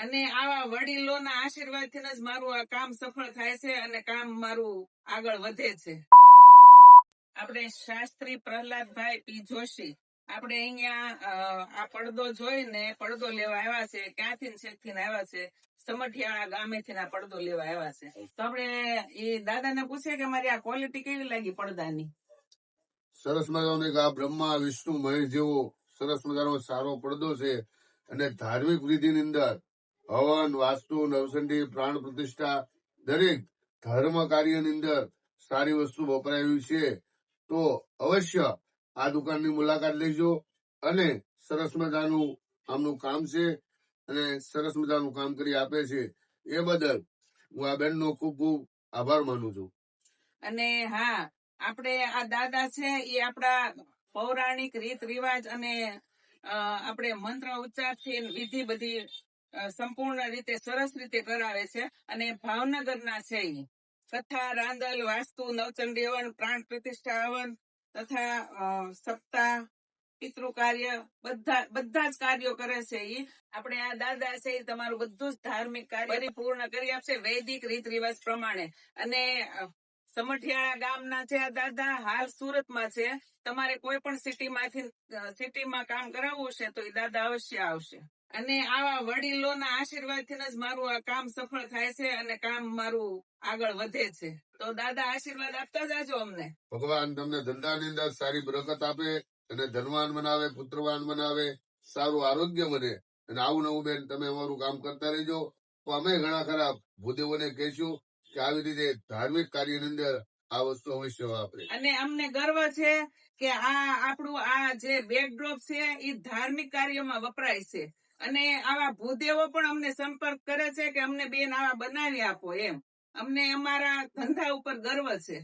અને આવા વડીલોના આશીર્વાદથી જ મારું આ કામ સફળ થાય છે અને કામ મારું આગળ વધે છે. આપણે શાસ્ત્રી પ્રહલાદભાઈ પી જોશી આપણે અહીંયા આ પડદો જોઈને પડદો લેવા આવ્યા છે. ક્યાંથી છેકથી આવ્યા છે? સમઠિયાળા ગામેથી આ પડદો લેવા આવ્યા છે. તો આપણે એ દાદાને પૂછે કે મારી આ ક્વોલિટી કેવી લાગી પડદાની? સરસ મજાનો આ બ્રહ્મા વિષ્ણુ મહેશ જેવો સરસ મજાનો સારો પડદો છે. અને ધાર્મિક વિધિની અંદર હવન, વાસ્તુ, નવસંડી, પ્રાણ પ્રતિષ્ઠા દરેક ધર્મ કાર્યની અંદર સારી વસ્તુ વપરાયેલી છે. તો અવશ્ય આ દુકાનની મુલાકાત લેજો. અને સરસ મજાનું આમનું કામ છે અને સરસ મજાનું કામ કરી આપે છે. એ બદલ હું આ બેનનો ખૂબ ખૂબ આભાર માનું છું. અને હા, આપણે આ દાદા છે એ આપણા પૌરાણિક રીત રિવાજ અને આપણે મંત્ર ઉચ્ચારથી વિધિ બધી સંપૂર્ણ રીતે સરસ રીતે કરાવે છે. અને ભાવનગરના છે એ કથા, રાંદલ, વાસ્તુ, નવચંડી હવન, પ્રાણ પ્રતિષ્ઠા હવન તથા સપ્તાહ, પિતૃ કાર્ય બધા જ કાર્યો કરે છે. એ આપણે આ દાદા છે એ તમારું બધું જ ધાર્મિક કાર્ય પરિપૂર્ણ કરી આપશે વૈદિક રીત રિવાજ પ્રમાણે. અને સમઠિયાળા ગામના છે આ દાદા, હાલ સુરતમાં છે. તમારે કોઈ પણ સિટીમાં કામ કરાવવું છે તો એ દાદા અવશ્ય આવશે. અને આવા વડીલોના આશીર્વાદથી જ મારું આ કામ સફળ થાય છે અને કામ મારું આગળ વધે છે. તો દાદા આશીર્વાદ આપતા જાજો અમને. ભગવાન તમને ધંધાની અંદર સારી બરકત આપે અને ધનવાન બનાવે, પુત્રવાન બનાવે, સારું આરોગ્ય બને. અને આવું નવું બેન તમે અમારું કામ કરતા રહેજો. તો અમે ઘણા ખરા ભૂદેવોને કહીશું કે આવી રીતે ધાર્મિક કાર્યની અંદર આ વસ્તુ અવશ્ય વાપરે. અને અમને ગર્વ છે કે આ આપણું આ જે બેકડ્રોપ છે એ ધાર્મિક કાર્યમાં વપરાય છે. અને આવા ભૂદેવો પણ અમને સંપર્ક કરે છે કે અમને બેન આવા બનાવી આપો એમ. અમને અમારા ધંધા ઉપર ગર્વ છે.